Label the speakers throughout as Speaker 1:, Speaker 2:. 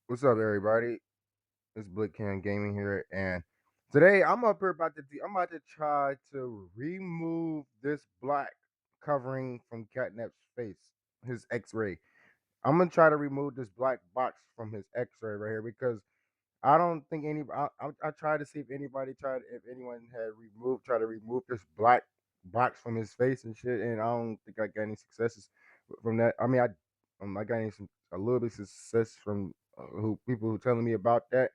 Speaker 1: What's up, everybody? It's Blickcam Gaming here, and today I'm up here I'm about to try to remove this black covering from Catnap's face, his X-ray. I'm gonna try to remove this black box from his X-ray right here because I don't think any. I tried to see if anyone had tried to remove this black box from his face and shit, and I don't think I got any successes from that. I got a little bit of success from who people who telling me about that,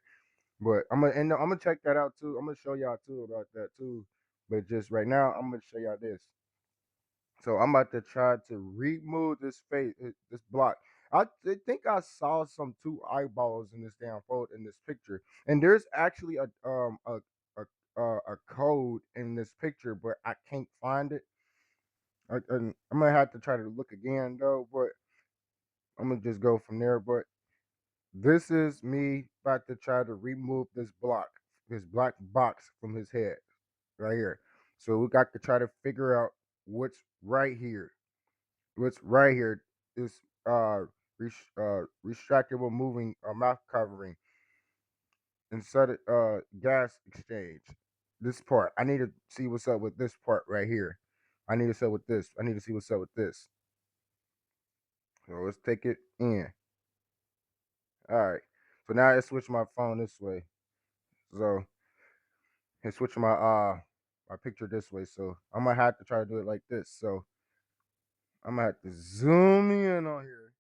Speaker 1: but I'm gonna check that out too. I'm gonna show y'all too about that too. But just right now, I'm gonna show y'all this. So I'm about to try to remove this block. Think I saw some two eyeballs in this damn photo in this picture, and there's actually a code in this picture, but I can't find it. And I'm gonna have to try to look again though, but I'm gonna just go from there. But this is me about to try to remove this black box from his head right here. So we got to try to figure out what's right here. What's right here is retractable moving mouth covering inside gas exchange. This part, I need to see what's up with this part right here. I need to see with this. I need to see what's up with this. So let's take it in. All right. So now I switch my phone this way. So and switch my picture this way. So I'm gonna have to try to do it like this. So I'm gonna have to zoom in on here.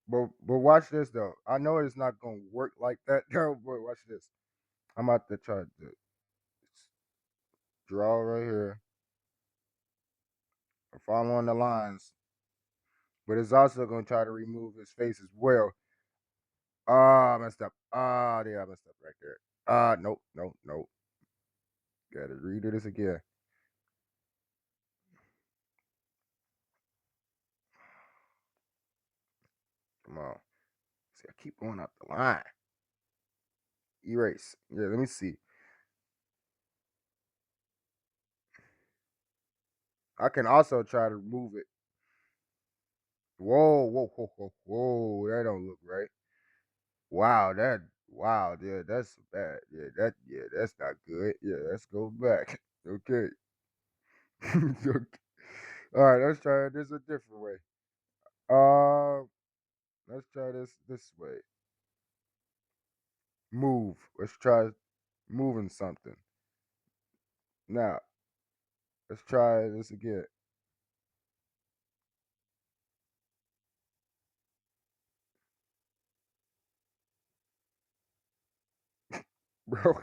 Speaker 1: But watch this though. I know it's not gonna work like that though, but watch this. I'm about to try to draw right here. Following the lines. But it's also gonna try to remove his face as well. Ah, I messed up. Ah, yeah, I messed up right there. Nope, nope, nope. Gotta redo this again. Come on. See, I keep going up the line. Erase. Yeah, let me see. I can also try to move it. Whoa, whoa, whoa, whoa, whoa. That don't look right. Wow, yeah, that's bad. Yeah, that's not good. Yeah, let's go back. Okay. Okay. All right, let's try this a different way. Uh, let's try this way. Move. Let's try moving something. Now, let's try this again. Bro,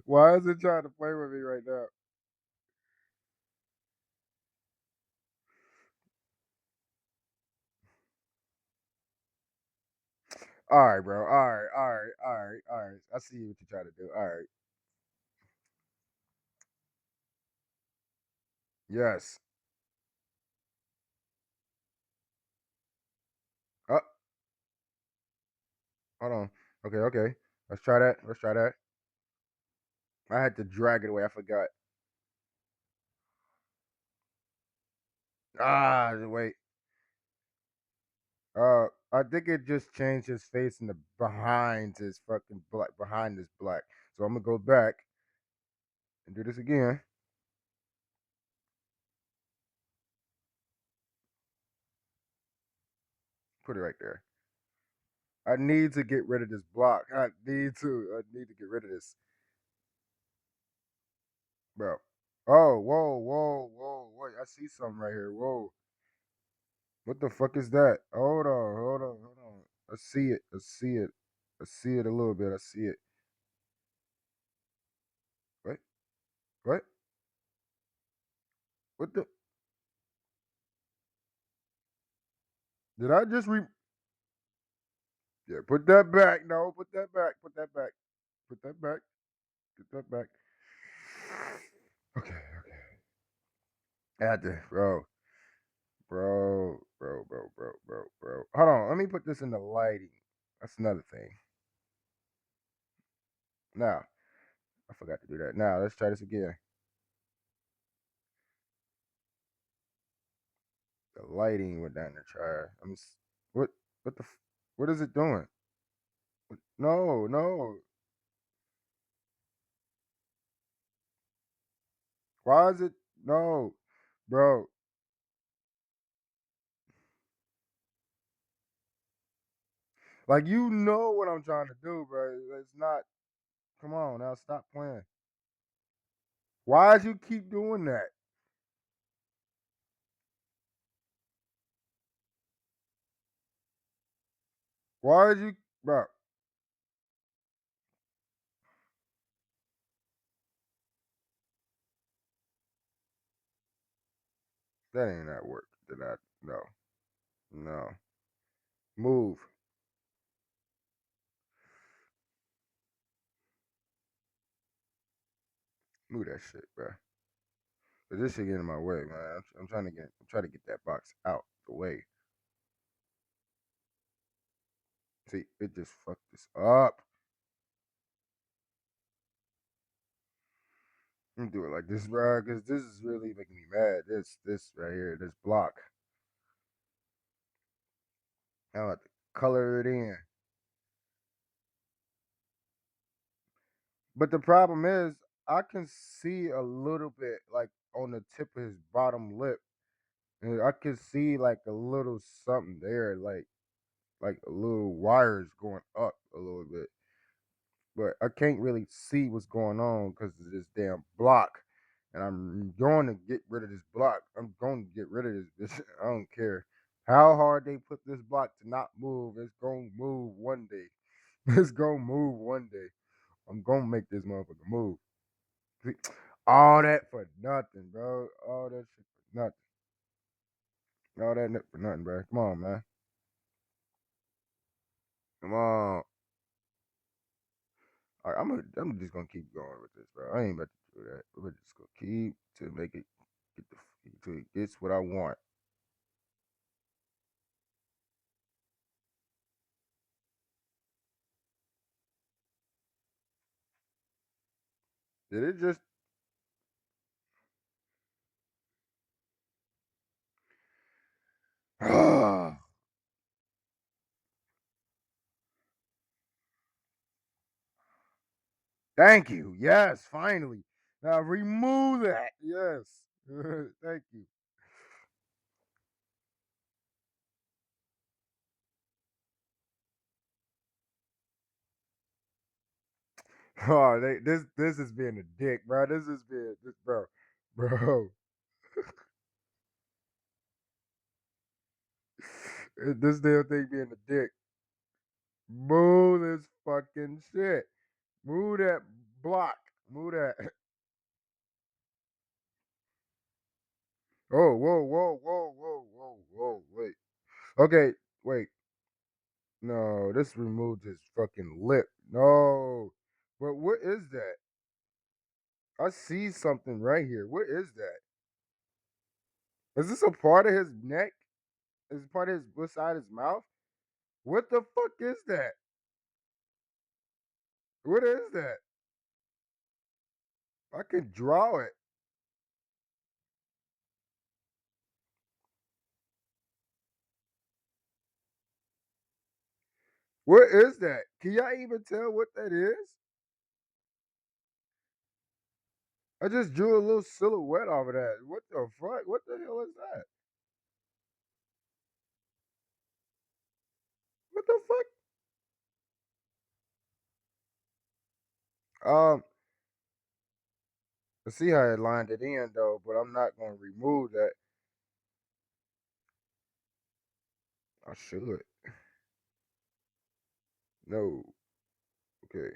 Speaker 1: why is it trying to play with me right now? All right, bro. All right. I see what you're trying to do. All right. Yes. Oh, hold on. Okay, okay. Let's try that. Let's try that. I had to drag it away. I forgot. Wait. I think it just changed his face in the behind his fucking black behind this black. So I'm gonna go back and do this again. Put it right there. I need to get rid of this block. I need to. I need to get rid of this, bro. Oh, whoa, whoa, whoa, wait! I see something right here. Whoa, what the fuck is that? Hold on. I see it. I see it. I see it a little bit. I see it. What? What? What the? Did I just re? Yeah, put that back. No, put that back. Put that back. Put that back. Put that back. Okay, okay. I had to, bro. Hold on. Let me put this in the lighting. That's another thing. Now, I forgot to do that. Now, let's try this again. The lighting went down the trash. What? What the? What is it doing? No, no. Why is it? No, bro. Like you know what I'm trying to do, bro. It's not. Come on now, stop playing. Why'd you keep doing that? Why'd you, bro? That ain't that work. Did I? No, no. Move, move that shit, bro. Cause this shit getting in my way, man. I'm trying to get, I'm trying to get that box out the way. See, it just fucked this up. I'm gonna do it like this, bro, because this is really making me mad. This right here, this block. I have to color it in. But the problem is, I can see a little bit, like on the tip of his bottom lip, and I can see like a little something there, like a little wires going up a little bit. But I can't really see what's going on because of this damn block. And I'm going to get rid of this block. I'm going to get rid of this bitch. I don't care how hard they put this block to not move. It's going to move one day. It's going to move one day. I'm going to make this motherfucker move. All that for nothing, bro. All that shit for nothing. All that for nothing, bro. Come on, man. Come on. All right, I'm just gonna keep going with this, bro. I ain't about to do that. We're just gonna keep to make it get the till it gets what I want. Did it just? Thank you. Yes, finally. Now remove that. Yes. Thank you. Oh, this is being a dick, bro. This is being this, bro. This damn thing being a dick. Move this fucking shit. Move that block. Move that. Oh, whoa, whoa, whoa, whoa, whoa, whoa. Wait. Okay, wait. No, this removed his fucking lip. No. But what is that? I see something right here. What is that? Is this a part of his neck? Is it part of his beside his mouth? What the fuck is that? What is that? I can draw it. What is that? Can y'all even tell what that is? I just drew a little silhouette off of that. What the fuck? What the hell is that? What the fuck? I see how it lined it in though, but I'm not gonna remove that. I should. No. Okay.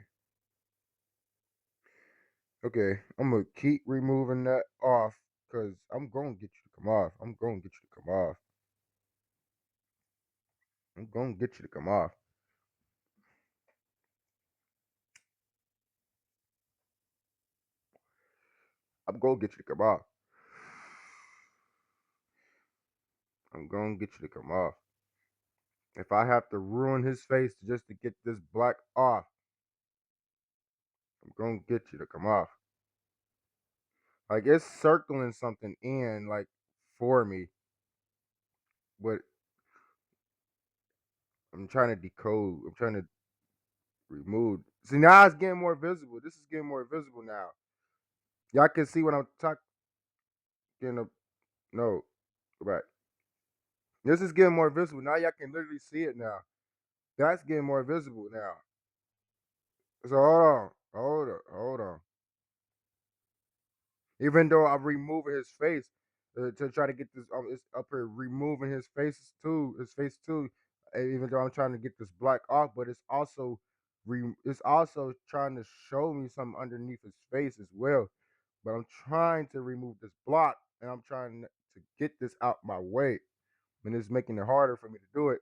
Speaker 1: Okay. I'm gonna keep removing that off because I'm gonna get you to come off. I'm gonna get you to come off. I'm gonna get you to come off. I'm gonna get you to come off. I'm gonna get you to come off. If I have to ruin his face just to get this black off, I'm gonna get you to come off. Like it's circling something in like for me, but I'm trying to decode. I'm trying to remove. See, now it's getting more visible. This is getting more visible now. Y'all can see what I'm talking. No, right. This is getting more visible now. Y'all can literally see it now. That's getting more visible now. So hold on. Even though I'm removing his face to try to get this, it's up here removing his face too. Even though I'm trying to get this black off, but it's also trying to show me something underneath his face as well. But I'm trying to remove this block, and I'm trying to get this out my way, and it's making it harder for me to do it.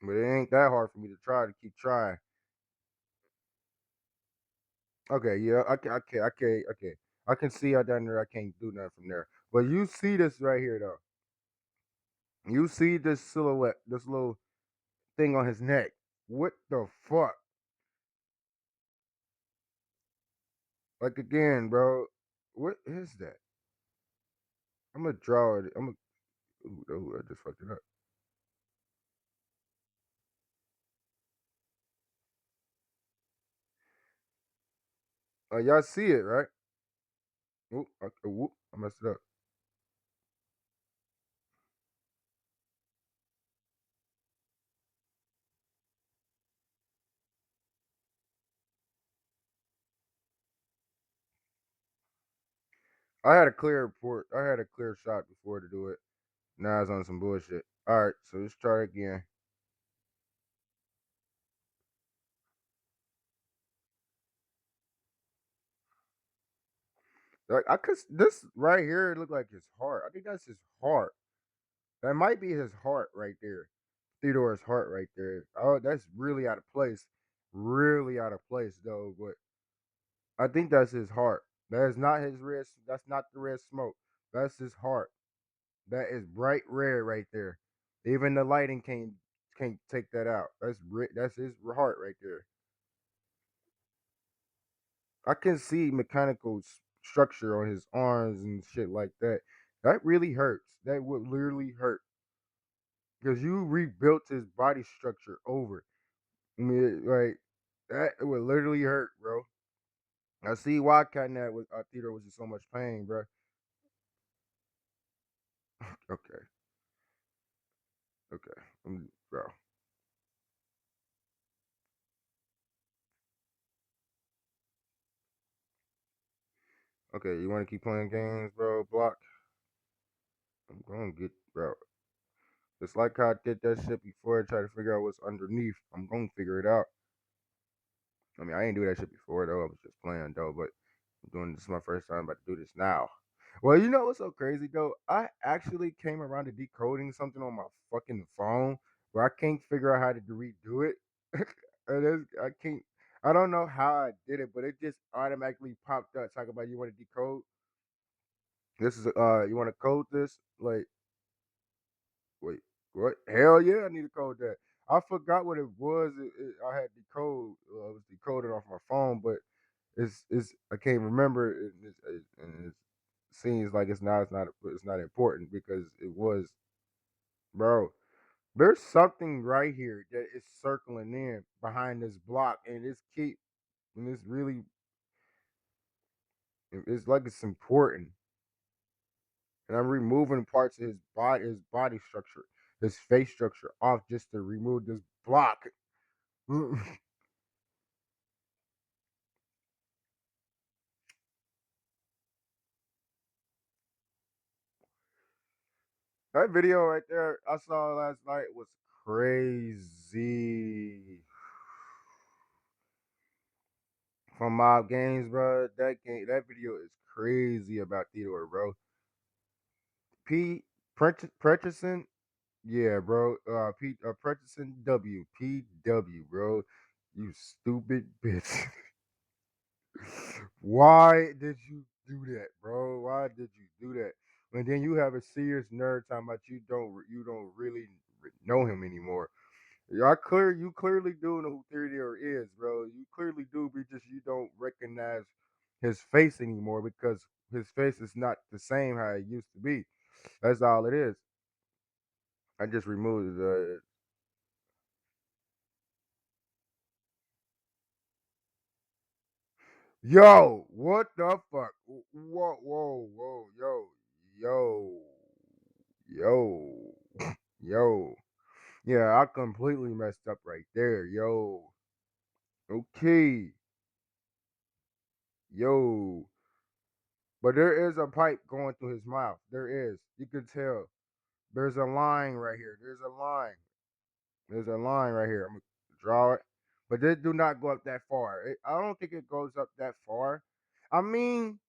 Speaker 1: But it ain't that hard for me to try to keep trying. Okay, yeah, okay. I can see out down there. I can't do nothing from there. But you see this right here, though. You see this silhouette, this little thing on his neck. What the fuck? Like again, bro. What is that? I'm gonna draw it. Ooh, I just fucked it up. Y'all see it, right? I messed it up. I had a clear report. I had a clear shot before to do it. Now it's on some bullshit. All right, so let's try again. Like I could, this right here look like his heart. I think that's his heart. That might be his heart right there. Theodore's heart right there. Oh, that's really out of place. Really out of place though. But I think that's his heart. That is not his red. That's not the red smoke. That's his heart. That is bright red right there. Even the lighting can't take that out. That's his heart right there. I can see mechanical structure on his arms and shit like that. That really hurts. That would literally hurt because you rebuilt his body structure over. I mean, like that would literally hurt, bro. I see why Catnap was Theodore was in so much pain, bro. Okay, okay, bro. Okay, you want to keep playing games, bro? Block. I'm gonna get, bro. Just like how I did that shit before, I try to figure out what's underneath. I'm gonna figure it out. I mean, I ain't do that shit before though. I was just playing though, but I'm doing this is my first time about to do this now. Well, you know what's so crazy though? I actually came around to decoding something on my fucking phone where I can't figure out how to redo it. I can't. I don't know how I did it, but it just automatically popped up. Talk about you want to decode. This is you want to code this? Like, wait, what? Hell yeah, I need to code that. I forgot what it was. I had decode. I was decoded off my phone, but it's I can't remember. And it seems like it's not important because it was, bro. There's something right here that is circling in behind this block, and it's really it's like it's important. And I'm removing parts of his body structure, his face structure off just to remove this block. That video right there I saw last night was crazy. From Mob Games, bro. That video is crazy about Theodore, bro. Pete Purchasing, yeah, bro. Pete Purchasing WPW, bro. You stupid bitch. Why did you do that, bro? Why did you do that? And then you have a serious nerd talking about you don't really know him anymore. You clearly do know who Theodore is, bro. You clearly do, but just you don't recognize his face anymore because his face is not the same how it used to be. That's all it is. I just removed the. Yo, what the fuck? Whoa, whoa, whoa, yo, yo, yo. Yeah, I completely messed up right there, yo. Okay, yo. But there is a pipe going through his mouth. There is. You can tell. There's a line right here. There's a line. There's a line right here. I'm gonna draw it. But this do not go up that far. I don't think it goes up that far. I mean,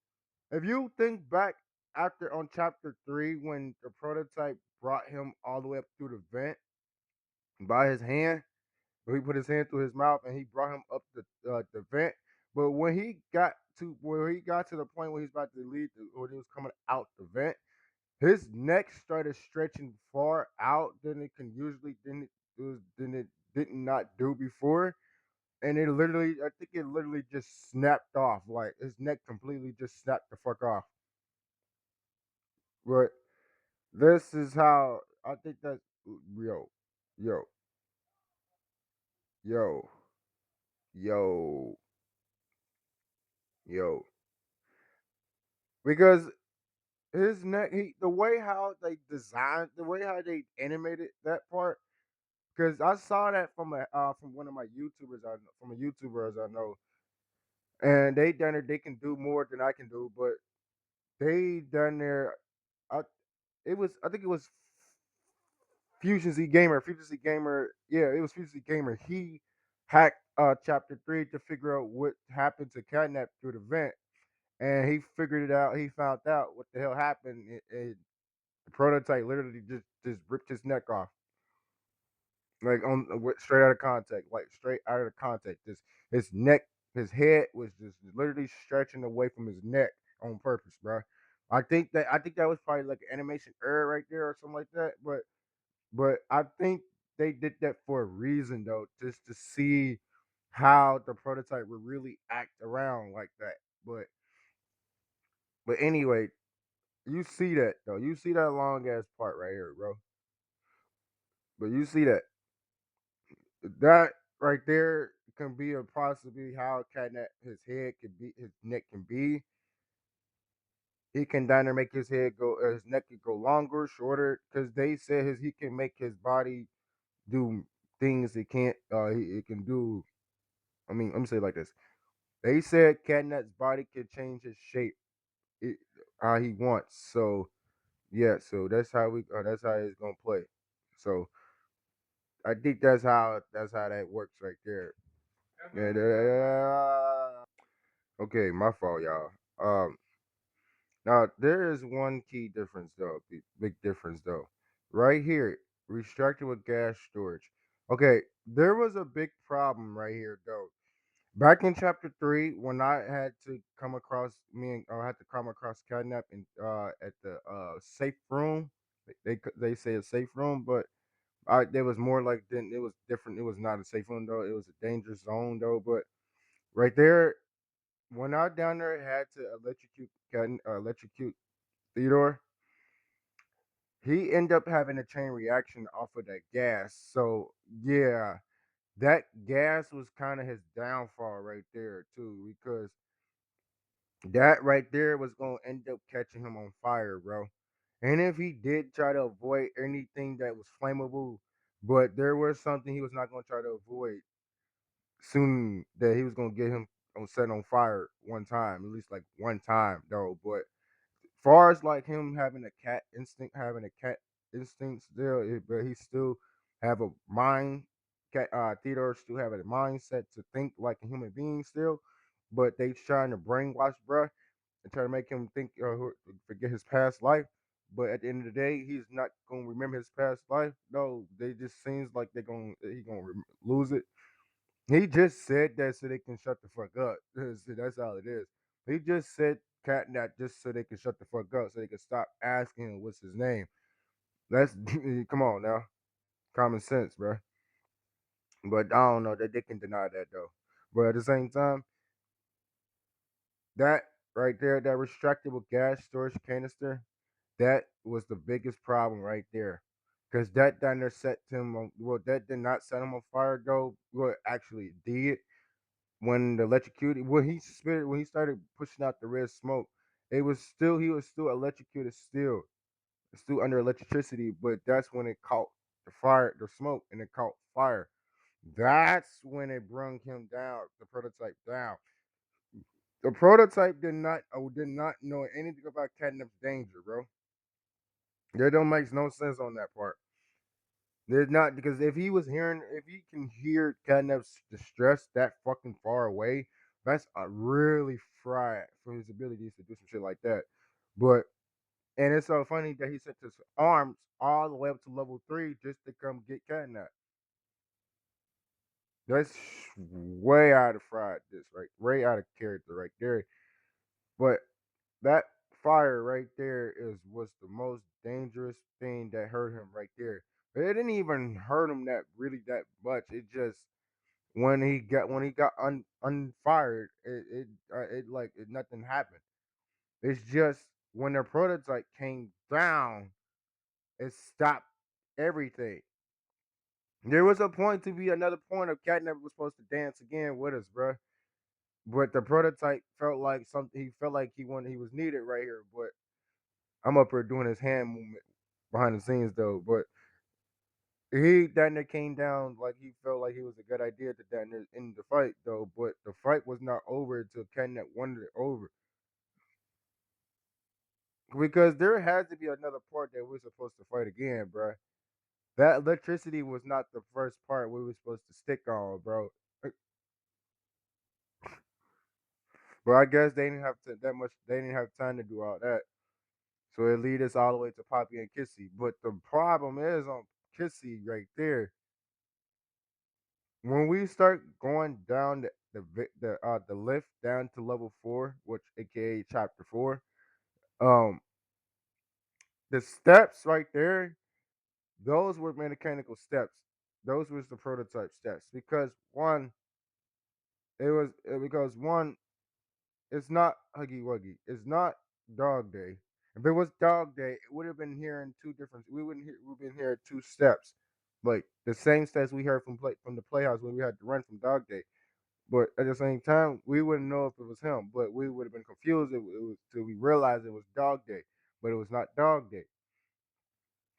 Speaker 1: if you think back after on chapter 3 when the prototype brought him all the way up through the vent by his hand, where he put his hand through his mouth and he brought him up the vent. But when he got to the point where he's about to leave, when he was coming out the vent, his neck started stretching far out than it can usually than it did not do before. And I think it literally just snapped off. Like his neck completely just snapped the fuck off. But this is how I think that yo, yo, yo, yo, yo. Because his neck, the way how they designed, the way how they animated that part. Because I saw that from one of my YouTubers, from a YouTuber as I know, and they done it. They can do more than I can do, but they done their. I, I think it was Fusion Z Gamer. Fusion Z Gamer. Yeah, it was Fusion Z Gamer. He hacked chapter 3 to figure out what happened to Catnap through the vent, and he figured it out. He found out what the hell happened. The prototype literally just ripped his neck off, like on straight out of contact, like straight out of the contact. Just his neck, his head was just literally stretching away from his neck on purpose, bro. I think that was probably like an animation error right there or something like that. But I think they did that for a reason though, just to see how the prototype would really act around like that. But anyway, you see that though. You see that long ass part right here, bro. But you see that right there can be a possibly how catnap his head could be, his neck can be. He can down there make his head go, his neck could go longer, shorter, because they said he can make his body do things it can't. It can do. I mean, let me say it like this. They said catnap's body can change his shape, it, how he wants. So yeah, so that's how it's gonna play. So I think that's how that works right there. Yeah. Okay, my fault, y'all. Now there is one key difference though, big difference though. Right here, restricted with gas storage. Okay, there was a big problem right here though. Back in chapter 3, when I had to come across I had to come across Catnap in at the safe room. They say a safe room, but there was more like then it was different. It was not a safe room though. It was a dangerous zone though. But right there, when I down there had to electrocute Theodore, he ended up having a chain reaction off of that gas. So yeah, that gas was kind of his downfall right there too, because that right there was gonna end up catching him on fire, bro. And if he did try to avoid anything that was flammable, but there was something he was not gonna try to avoid soon that he was gonna get him on set on fire one time, at least like one time though. But far as like him having a cat instinct still, but he still have a mind. Theodore still have a mindset to think like a human being still, but they trying to brainwash bruh and try to make him think forget his past life. But at the end of the day, he's not gonna remember his past life. No, they just seems like he gonna lose it. He just said that so they can shut the fuck up. That's all it is. He just said catnap just so they can shut the fuck up, so they can stop asking him what's his name. That's come on now, common sense, bro. But I don't know that they can deny that though. But at the same time, that right there, that retractable gas storage canister, that was the biggest problem right there. because that down there set him on. Well, that did not set him on fire though. Well, actually it did when the electrocuted. When he started pushing out the red smoke, it was still he was still electrocuted still under electricity, but that's when it caught the fire, the smoke, and it caught fire. That's when it brung him down, the prototype down. The prototype did not know anything about catnap's danger, bro. That don't makes no sense on that part. There's not because if he can hear catnap's distress that fucking far away, that's a really fried for his abilities to do some shit like that. But and it's so funny that he sent his arms all the way up to level 3 just to come get catnap. That's way out of fried this right, way out of character right there. But that fire right there is was the most dangerous thing that hurt him right there. But it didn't even hurt him that much. It just when he got unfired, nothing happened. It's just when the prototype came down, it stopped everything. There was a point to be another point of Catnap was supposed to dance again with us, bro. But the prototype felt like something. He felt like he was needed right here. But I'm up here doing his hand movement behind the scenes though. But he that came down like he felt like it was a good idea to that in the fight though. But the fight was not over until Catnap wanted it over because there has to be another part that we're supposed to fight again, bro. That electricity was not the first part we were supposed to stick on, bro. But I guess they didn't have to, that much. They didn't have time to do all that, so it lead us all the way to Poppy and Kissy. But the problem is on Kissy right there. When we start going down the lift down to level 4, which AKA chapter 4, um, the steps right there, those were mechanical steps. Those was the prototype steps because one, it's not Huggy Wuggy. It's not Dog Day. If it was Dog Day, it would have been here in two different. We've been here two steps, like the same steps we heard from the playhouse when we had to run from Dog Day. But at the same time, we wouldn't know if it was him. But we would have been confused if it was till we realized it was Dog Day, but it was not Dog Day.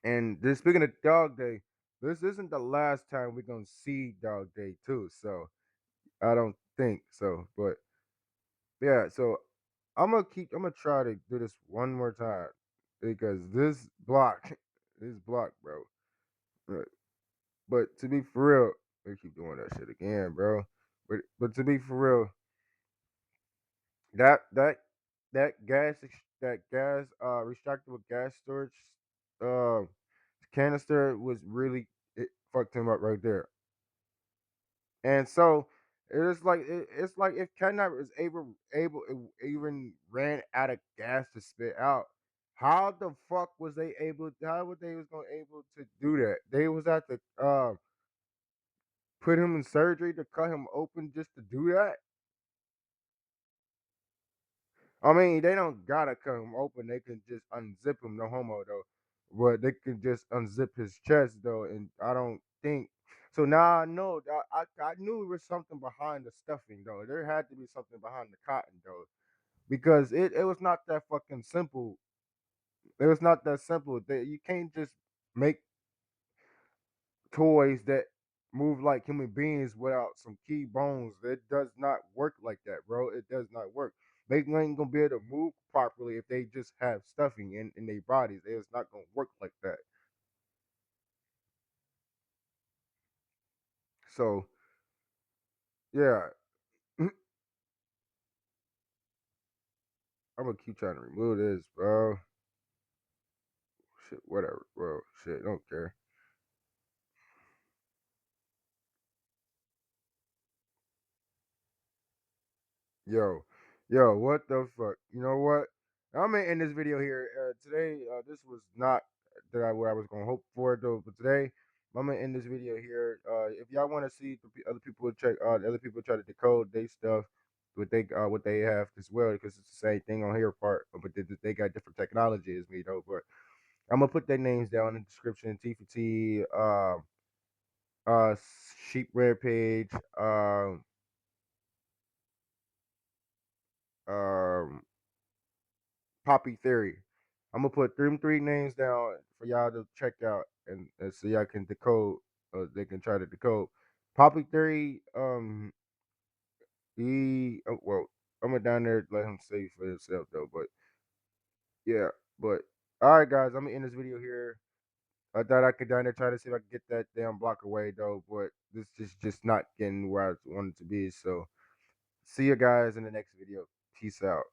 Speaker 1: And just speaking of Dog Day, this isn't the last time we're gonna see Dog Day too. So I don't think so. But yeah, so I'm gonna try to do this one more time because this block this block, bro. Right. But to be for real, they keep doing that shit again, bro. But to be for real, that that that gas retractable gas storage uh canister was really it fucked him up right there. And so it's like if Catnap is able even ran out of gas to spit out, how the fuck was they able? How were they was gonna able to do that? They was at the put him in surgery to cut him open just to do that. I mean, they don't gotta cut him open. They can just unzip him, no homo though. But they can just unzip his chest though, and I don't think. So now I know. I knew there was something behind the stuffing though. There had to be something behind the cotton though, because it was not that fucking simple. It was not that simple. You can't just make toys that move like human beings without some key bones. It does not work like that, bro. It does not work. They ain't gonna be able to move properly if they just have stuffing in their bodies. It's not gonna work like that. So yeah, I'm gonna keep trying to remove this, bro. Shit, whatever, bro. Shit, don't care. Yo, yo, what the fuck? You know what? I'm gonna end this video here. Today, this was not what I was gonna hope for though. But today, I'm gonna end this video here. If y'all want to see other people other people try to decode their stuff, what they have as well, because it's the same thing on here part, but they got different technology as me though. But I'm gonna put their names down in the description. T for T, Sheep Red Page, um, Poppy Theory. I'm gonna put three names down for y'all to check out, and so y'all can decode. They can try to decode. Poppy Theory. Well, I'm gonna down there let him say for himself though. But yeah, but all right, guys, I'm gonna end this video here. I thought I could down there try to see if I could get that damn block away though, but this is just not getting where I wanted to be. So see you guys in the next video. Peace out.